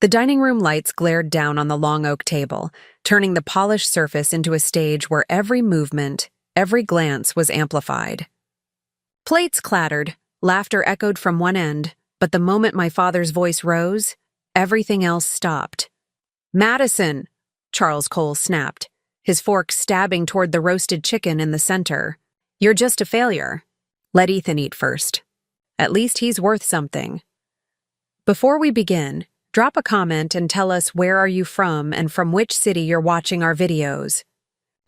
The dining room lights glared down on the long oak table, turning the polished surface into a stage where every movement, every glance was amplified. Plates clattered, laughter echoed from one end, but the moment my father's voice rose, everything else stopped. "Madison!" Charles Cole snapped, his fork stabbing toward the roasted chicken in the center. "You're just a failure. Let Ethan eat first. At least he's worth something." Before we begin, drop a comment and tell us where are you from and from which city you're watching our videos.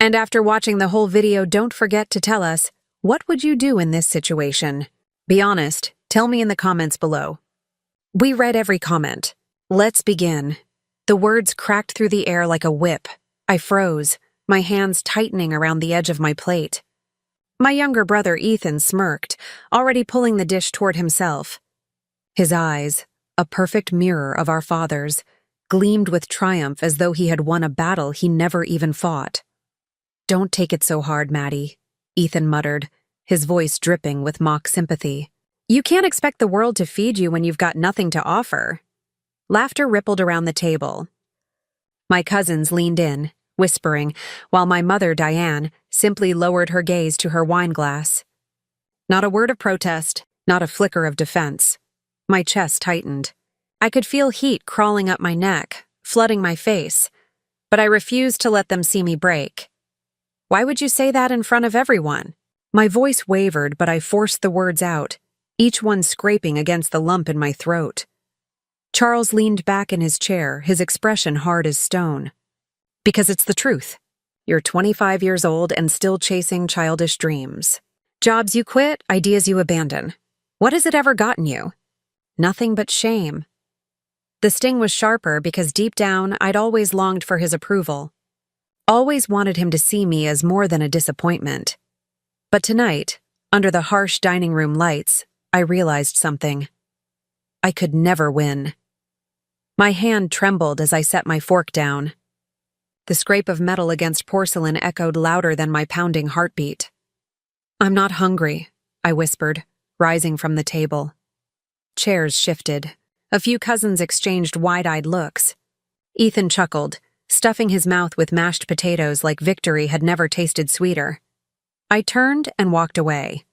And after watching the whole video, don't forget to tell us, what would you do in this situation? Be honest, tell me in the comments below. We read every comment. Let's begin. The words cracked through the air like a whip. I froze, my hands tightening around the edge of my plate. My younger brother Ethan smirked, already pulling the dish toward himself. His eyes, a perfect mirror of our father's, gleamed with triumph as though he had won a battle he never even fought. "Don't take it so hard, Maddie," Ethan muttered, his voice dripping with mock sympathy. "You can't expect the world to feed you when you've got nothing to offer." Laughter rippled around the table. My cousins leaned in, whispering, while my mother, Diane, simply lowered her gaze to her wine glass. Not a word of protest, not a flicker of defense. My chest tightened. I could feel heat crawling up my neck, flooding my face, but I refused to let them see me break. "Why would you say that in front of everyone?" My voice wavered, but I forced the words out, each one scraping against the lump in my throat. Charles leaned back in his chair, his expression hard as stone. "Because it's the truth. You're 25 years old and still chasing childish dreams. Jobs you quit, ideas you abandon. What has it ever gotten you? Nothing but shame." The sting was sharper because deep down I'd always longed for his approval. Always wanted him to see me as more than a disappointment. But tonight, under the harsh dining room lights, I realized something. I could never win. My hand trembled as I set my fork down. The scrape of metal against porcelain echoed louder than my pounding heartbeat. "I'm not hungry," I whispered, rising from the table. Chairs shifted. A few cousins exchanged wide-eyed looks. Ethan chuckled, stuffing his mouth with mashed potatoes like victory had never tasted sweeter. I turned and walked away.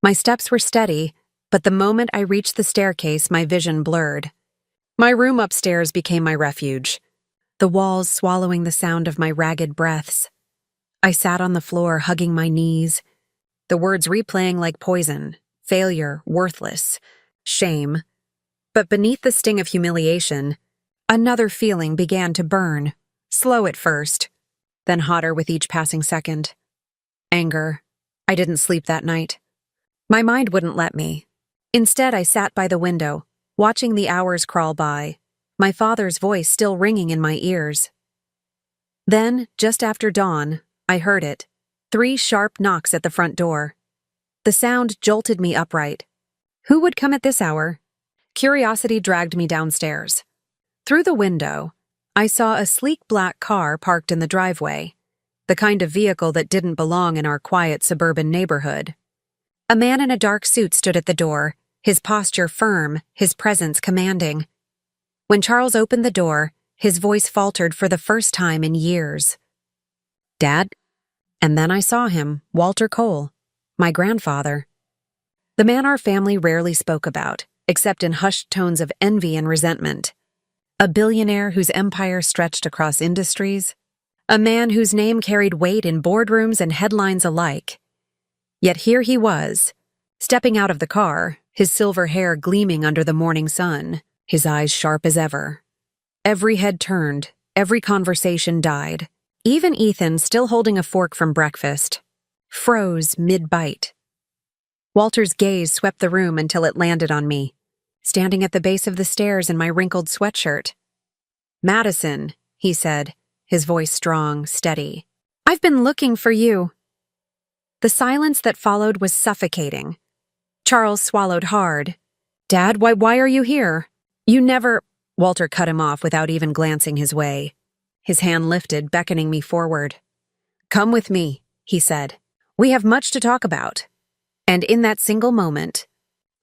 My steps were steady, but the moment I reached the staircase, my vision blurred. My room upstairs became my refuge, the walls swallowing the sound of my ragged breaths. I sat on the floor, hugging my knees, the words replaying like poison: failure, worthless, shame. But beneath the sting of humiliation, another feeling began to burn, slow at first, then hotter with each passing second. Anger. I didn't sleep that night. My mind wouldn't let me. Instead, I sat by the window, watching the hours crawl by, my father's voice still ringing in my ears. Then, just after dawn, I heard it. 3 sharp knocks at the front door. The sound jolted me upright. Who would come at this hour? Curiosity dragged me downstairs. Through the window, I saw a sleek black car parked in the driveway, the kind of vehicle that didn't belong in our quiet suburban neighborhood. A man in a dark suit stood at the door, his posture firm, his presence commanding. When Charles opened the door, his voice faltered for the first time in years. "Dad?" And then I saw him, Walter Cole, my grandfather. The man our family rarely spoke about, except in hushed tones of envy and resentment. A billionaire whose empire stretched across industries. A man whose name carried weight in boardrooms and headlines alike. Yet here he was, stepping out of the car, his silver hair gleaming under the morning sun, his eyes sharp as ever. Every head turned, every conversation died. Even Ethan, still holding a fork from breakfast, froze mid-bite. Walter's gaze swept the room until it landed on me, standing at the base of the stairs in my wrinkled sweatshirt. "Madison," he said, his voice strong, steady. "I've been looking for you." The silence that followed was suffocating. Charles swallowed hard. "Dad, why are you here? You never—" Walter cut him off without even glancing his way. His hand lifted, beckoning me forward. "Come with me," he said. "We have much to talk about." And in that single moment,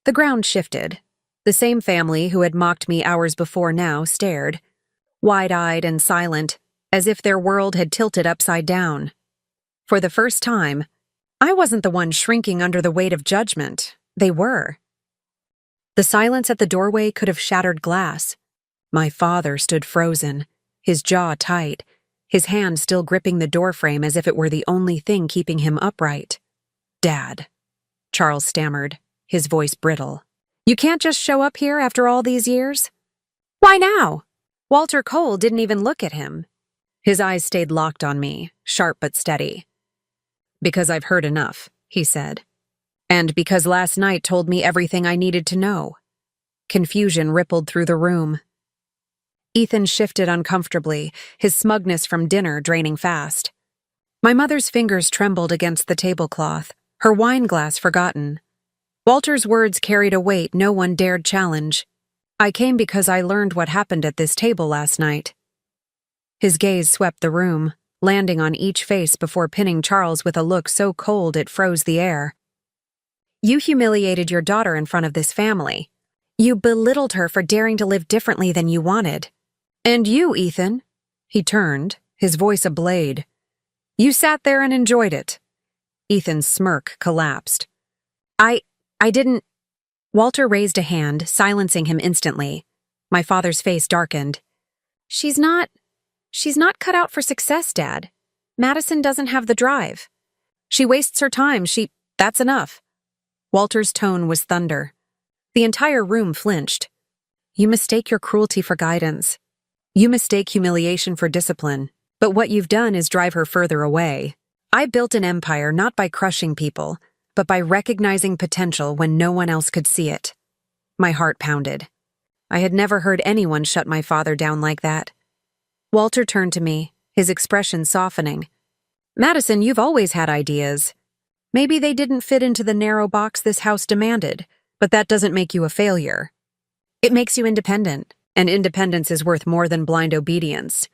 the ground shifted. The same family who had mocked me hours before now stared, wide-eyed and silent, as if their world had tilted upside down. For the first time, I wasn't the one shrinking under the weight of judgment. They were. The silence at the doorway could have shattered glass. My father stood frozen, his jaw tight, his hand still gripping the doorframe as if it were the only thing keeping him upright. "Dad," Charles stammered, his voice brittle. "You can't just show up here after all these years?" "Why now?" Walter Cole didn't even look at him. His eyes stayed locked on me, sharp but steady. "Because I've heard enough," he said. "And because last night told me everything I needed to know." Confusion rippled through the room. Ethan shifted uncomfortably, his smugness from dinner draining fast. My mother's fingers trembled against the tablecloth, her wine glass forgotten. Walter's words carried a weight no one dared challenge. "I came because I learned what happened at this table last night." His gaze swept the room, landing on each face before pinning Charles with a look so cold it froze the air. "You humiliated your daughter in front of this family. You belittled her for daring to live differently than you wanted. And you, Ethan," he turned, his voice a blade. "You sat there and enjoyed it." Ethan's smirk collapsed. I didn't—" Walter raised a hand, silencing him instantly. My father's face darkened. She's not cut out for success, Dad. Madison doesn't have the drive. She wastes her time, that's enough." Walter's tone was thunder. The entire room flinched. "You mistake your cruelty for guidance. You mistake humiliation for discipline. But what you've done is drive her further away. I built an empire not by crushing people, but by recognizing potential when no one else could see it." My heart pounded. I had never heard anyone shut my father down like that. Walter turned to me, his expression softening. "Madison, you've always had ideas. Maybe they didn't fit into the narrow box this house demanded, but that doesn't make you a failure. It makes you independent, and independence is worth more than blind obedience."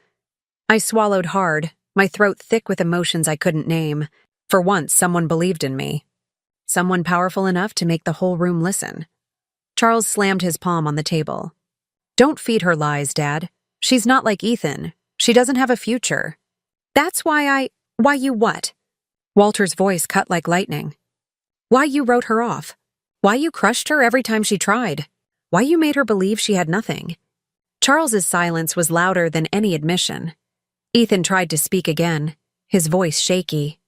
I swallowed hard, my throat thick with emotions I couldn't name. For once, someone believed in me. Someone powerful enough to make the whole room listen. Charles slammed his palm on the table. "Don't feed her lies, Dad. She's not like Ethan. She doesn't have a future." "That's why you what?" Walter's voice cut like lightning. "Why you wrote her off. Why you crushed her every time she tried. Why you made her believe she had nothing." Charles's silence was louder than any admission. Ethan tried to speak again, his voice shaky.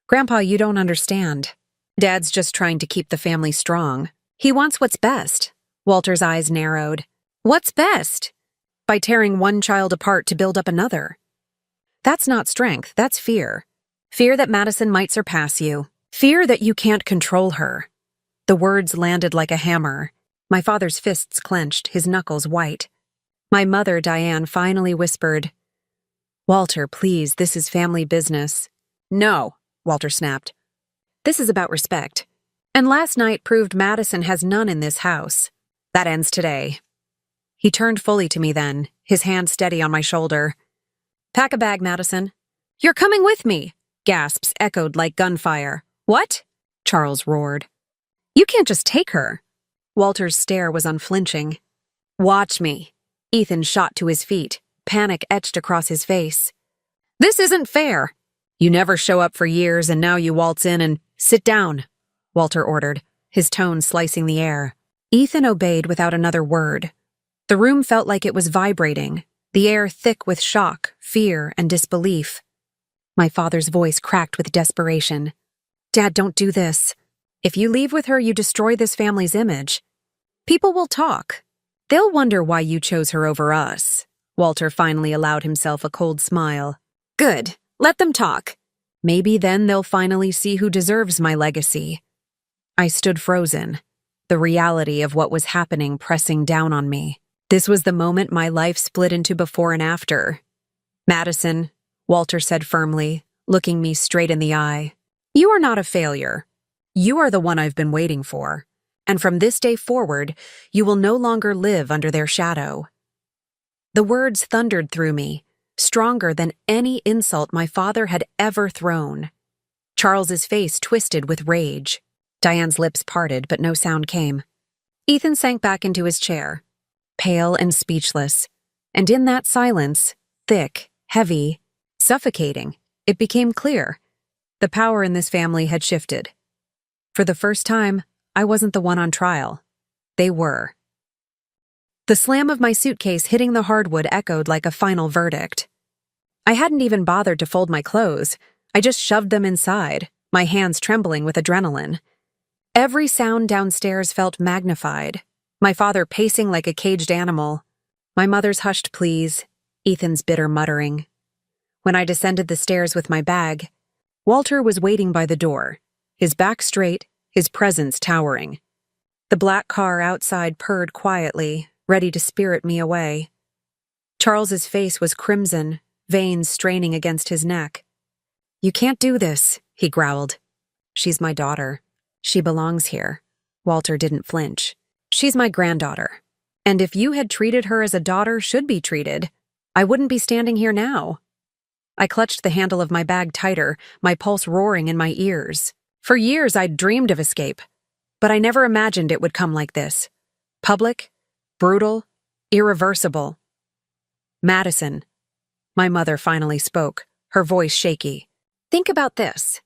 "Grandpa, you don't understand. Dad's just trying to keep the family strong. He wants what's best." Walter's eyes narrowed. "What's best?" "By tearing one child apart to build up another." "That's not strength, that's fear. Fear that Madison might surpass you. Fear that you can't control her." The words landed like a hammer. My father's fists clenched, his knuckles white. My mother, Diane, finally whispered, "Walter, please, this is family business." "No," Walter snapped. "This is about respect. And last night proved Madison has none in this house. That ends today." He turned fully to me then, his hand steady on my shoulder. "Pack a bag, Madison." "You're coming with me!" Gasps echoed like gunfire. "What?" Charles roared. "You can't just take her." Walter's stare was unflinching. "Watch me." Ethan shot to his feet, panic etched across his face. "This isn't fair. You never show up for years and now you waltz in and sit down," Walter ordered, his tone slicing the air. Ethan obeyed without another word. The room felt like it was vibrating, the air thick with shock, fear, and disbelief. My father's voice cracked with desperation. "Dad, don't do this. If you leave with her, you destroy this family's image. People will talk. They'll wonder why you chose her over us." Walter finally allowed himself a cold smile. "Good. Let them talk. Maybe then they'll finally see who deserves my legacy." I stood frozen, the reality of what was happening pressing down on me. This was the moment my life split into before and after. "Madison," Walter said firmly, looking me straight in the eye, "you are not a failure. You are the one I've been waiting for. And from this day forward, you will no longer live under their shadow." The words thundered through me, stronger than any insult my father had ever thrown. Charles's face twisted with rage. Diane's lips parted, but no sound came. Ethan sank back into his chair, pale and speechless, and in that silence, thick, heavy, suffocating, it became clear. The power in this family had shifted. For the first time, I wasn't the one on trial. They were. The slam of my suitcase hitting the hardwood echoed like a final verdict. I hadn't even bothered to fold my clothes. I just shoved them inside, my hands trembling with adrenaline. Every sound downstairs felt magnified. My father pacing like a caged animal. My mother's hushed pleas, Ethan's bitter muttering. When I descended the stairs with my bag, Walter was waiting by the door, his back straight, his presence towering. The black car outside purred quietly, ready to spirit me away. Charles's face was crimson, veins straining against his neck. "You can't do this," he growled. "She's my daughter. She belongs here." Walter didn't flinch. "She's my granddaughter. And if you had treated her as a daughter should be treated, I wouldn't be standing here now." I clutched the handle of my bag tighter, my pulse roaring in my ears. For years I'd dreamed of escape, but I never imagined it would come like this. Public, brutal, irreversible. "Madison," my mother finally spoke, her voice shaky. "Think about this.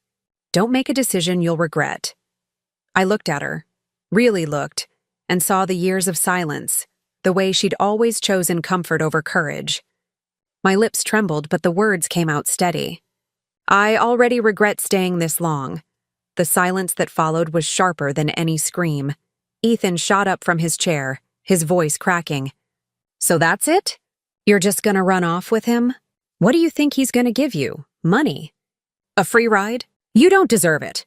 Don't make a decision you'll regret." I looked at her, really looked, and saw the years of silence, the way she'd always chosen comfort over courage. My lips trembled, but the words came out steady. "I already regret staying this long." The silence that followed was sharper than any scream. Ethan shot up from his chair, his voice cracking. "So that's it? You're just gonna run off with him? What do you think he's gonna give you? Money? A free ride? You don't deserve it."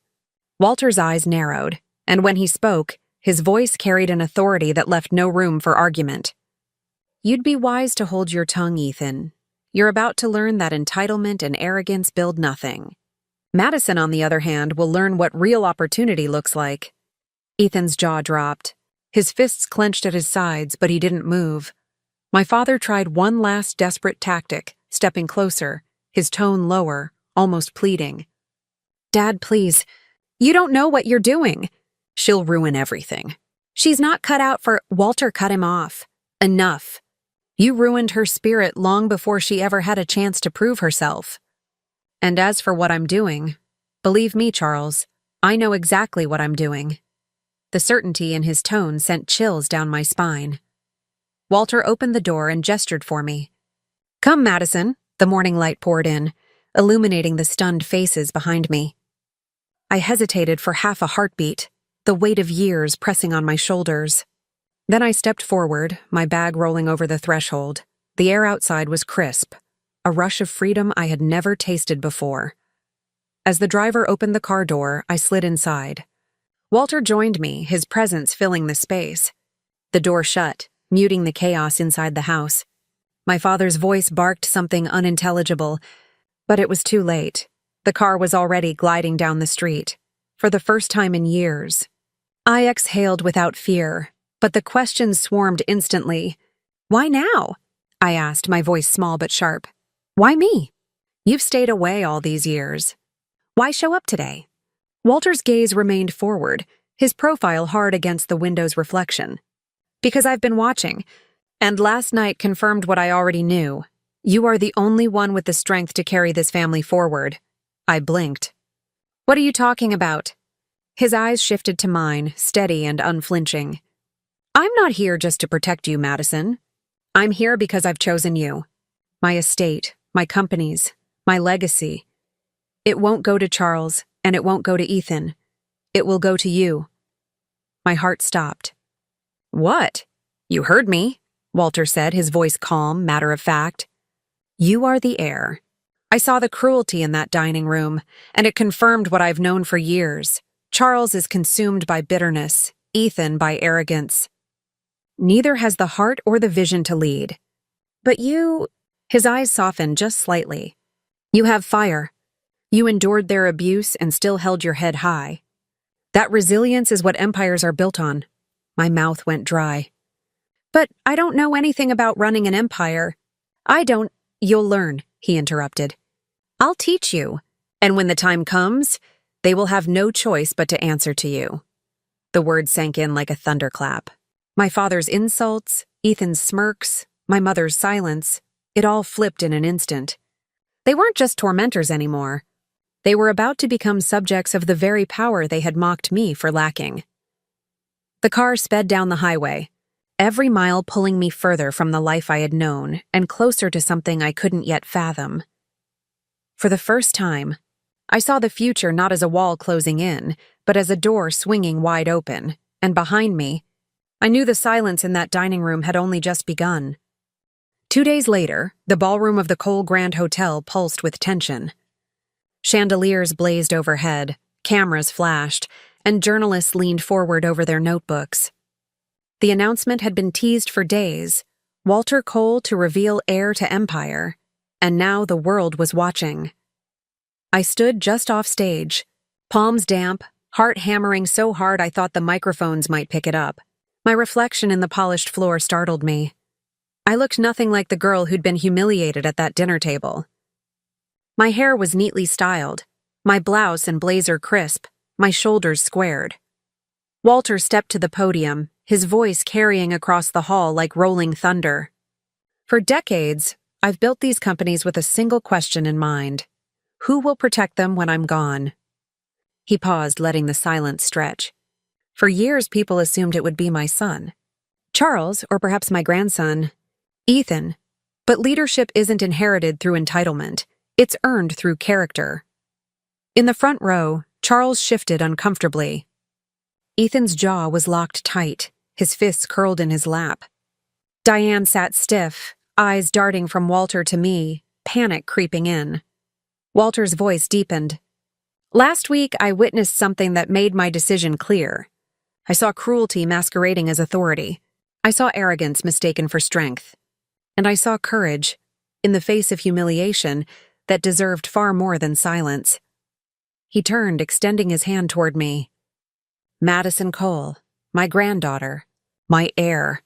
Walter's eyes narrowed, and when he spoke, his voice carried an authority that left no room for argument. "You'd be wise to hold your tongue, Ethan. You're about to learn that entitlement and arrogance build nothing. Madison, on the other hand, will learn what real opportunity looks like." Ethan's jaw dropped. His fists clenched at his sides, but he didn't move. My father tried one last desperate tactic, stepping closer, his tone lower, almost pleading. "Dad, please. You don't know what you're doing. She'll ruin everything. She's not cut out for—" Walter cut him off. "Enough. You ruined her spirit long before she ever had a chance to prove herself. And as for what I'm doing, believe me, Charles, I know exactly what I'm doing." The certainty in his tone sent chills down my spine. Walter opened the door and gestured for me. "Come, Madison." The morning light poured in, illuminating the stunned faces behind me. I hesitated for half a heartbeat, the weight of years pressing on my shoulders. Then I stepped forward, my bag rolling over the threshold. The air outside was crisp, a rush of freedom I had never tasted before. As the driver opened the car door, I slid inside. Walter joined me, his presence filling the space. The door shut, muting the chaos inside the house. My father's voice barked something unintelligible, but it was too late. The car was already gliding down the street, for the first time in years. I exhaled without fear, but the questions swarmed instantly. "Why now?" I asked, my voice small but sharp. "Why me? You've stayed away all these years. Why show up today?" Walter's gaze remained forward, his profile hard against the window's reflection. "Because I've been watching, and last night confirmed what I already knew. You are the only one with the strength to carry this family forward." I blinked. "What are you talking about?" His eyes shifted to mine, steady and unflinching. "I'm not here just to protect you, Madison. I'm here because I've chosen you. My estate, my companies, my legacy. It won't go to Charles, and it won't go to Ethan. It will go to you." My heart stopped. "What? You heard me," Walter said, his voice calm, matter-of-fact. "You are the heir." I saw the cruelty in that dining room, and it confirmed what I've known for years. Charles is consumed by bitterness, Ethan by arrogance. Neither has the heart or the vision to lead. But you— his eyes softened just slightly. "You have fire. You endured their abuse and still held your head high. That resilience is what empires are built on." My mouth went dry. "But I don't know anything about running an empire." "I don't— You'll learn," he interrupted. "I'll teach you, and when the time comes, they will have no choice but to answer to you." The word sank in like a thunderclap. My father's insults, Ethan's smirks, my mother's silence, it all flipped in an instant. They weren't just tormentors anymore. They were about to become subjects of the very power they had mocked me for lacking. The car sped down the highway, every mile pulling me further from the life I had known and closer to something I couldn't yet fathom. For the first time, I saw the future not as a wall closing in, but as a door swinging wide open, and behind me, I knew the silence in that dining room had only just begun. 2 days later, the ballroom of the Cole Grand Hotel pulsed with tension. Chandeliers blazed overhead, cameras flashed, and journalists leaned forward over their notebooks. The announcement had been teased for days, Walter Cole to reveal heir to empire, and now the world was watching. I stood just off stage, palms damp, heart hammering so hard I thought the microphones might pick it up. My reflection in the polished floor startled me. I looked nothing like the girl who'd been humiliated at that dinner table. My hair was neatly styled, my blouse and blazer crisp, my shoulders squared. Walter stepped to the podium, his voice carrying across the hall like rolling thunder. For decades, I've built these companies with a single question in mind. Who will protect them when I'm gone? He paused, letting the silence stretch. For years, people assumed it would be my son, Charles, or perhaps my grandson, Ethan. But leadership isn't inherited through entitlement. It's earned through character. In the front row, Charles shifted uncomfortably. Ethan's jaw was locked tight, his fists curled in his lap. Diane sat stiff, eyes darting from Walter to me, panic creeping in. Walter's voice deepened. Last week, I witnessed something that made my decision clear. I saw cruelty masquerading as authority. I saw arrogance mistaken for strength. And I saw courage, in the face of humiliation, that deserved far more than silence. He turned, extending his hand toward me. Madison Cole, my granddaughter, my heir.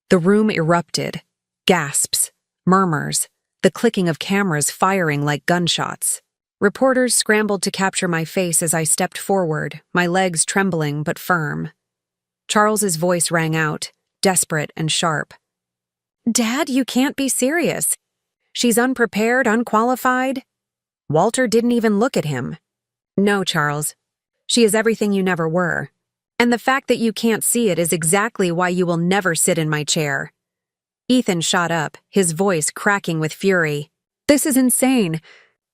The room erupted. Gasps, murmurs, the clicking of cameras firing like gunshots. Reporters scrambled to capture my face as I stepped forward, my legs trembling but firm. Charles's voice rang out, desperate and sharp. Dad, you can't be serious. She's unprepared, unqualified. Walter didn't even look at him. No, Charles. She is everything you never were. And the fact that you can't see it is exactly why you will never sit in my chair. Ethan shot up, his voice cracking with fury. This is insane.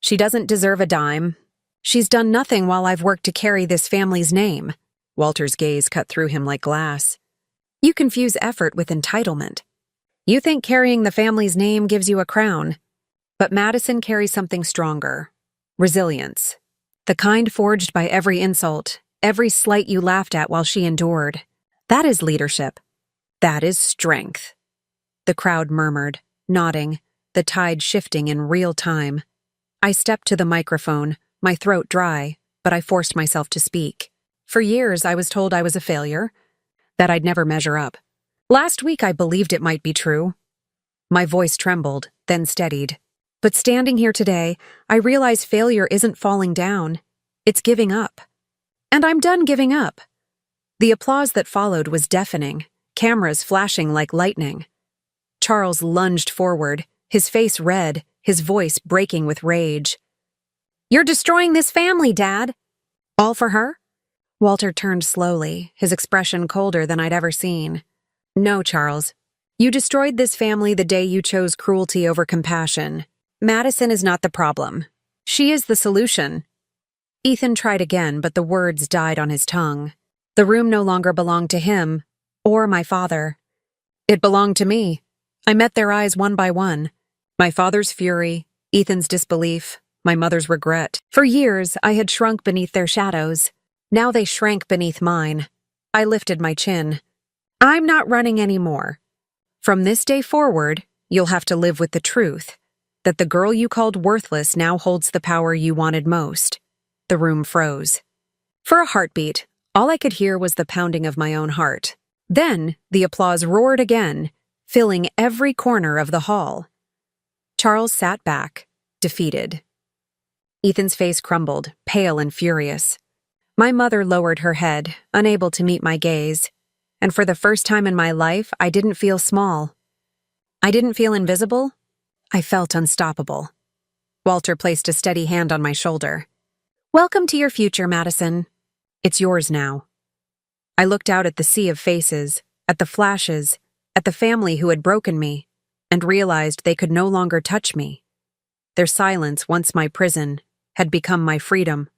She doesn't deserve a dime. She's done nothing while I've worked to carry this family's name. Walter's gaze cut through him like glass. You confuse effort with entitlement. You think carrying the family's name gives you a crown. But Madison carries something stronger. Resilience. The kind forged by every insult, every slight you laughed at while she endured. That is leadership. That is strength. The crowd murmured, nodding, the tide shifting in real time. I stepped to the microphone, my throat dry, but I forced myself to speak. For years, I was told I was a failure, that I'd never measure up. Last week, I believed it might be true. My voice trembled, then steadied. But standing here today, I realize failure isn't falling down. It's giving up. And I'm done giving up. The applause that followed was deafening, cameras flashing like lightning. Charles lunged forward, his face red, his voice breaking with rage. You're destroying this family, Dad. All for her? Walter turned slowly, his expression colder than I'd ever seen. No, Charles. You destroyed this family the day you chose cruelty over compassion. Madison is not the problem. She is the solution. Ethan tried again, but the words died on his tongue. The room no longer belonged to him, or my father. It belonged to me. I met their eyes one by one. My father's fury, Ethan's disbelief, my mother's regret. For years, I had shrunk beneath their shadows. Now they shrank beneath mine. I lifted my chin. I'm not running anymore. From this day forward, you'll have to live with the truth that the girl you called worthless now holds the power you wanted most. The room froze. For a heartbeat, all I could hear was the pounding of my own heart. Then, the applause roared again, filling every corner of the hall. Charles sat back, defeated. Ethan's face crumbled, pale and furious. My mother lowered her head, unable to meet my gaze. and for the first time in my life, I didn't feel small. I didn't feel invisible. I felt unstoppable. Walter placed a steady hand on my shoulder. "Welcome to your future, Madison. It's yours now." I looked out at the sea of faces, at the flashes, at the family who had broken me, and realized they could no longer touch me. Their silence, once my prison, had become my freedom.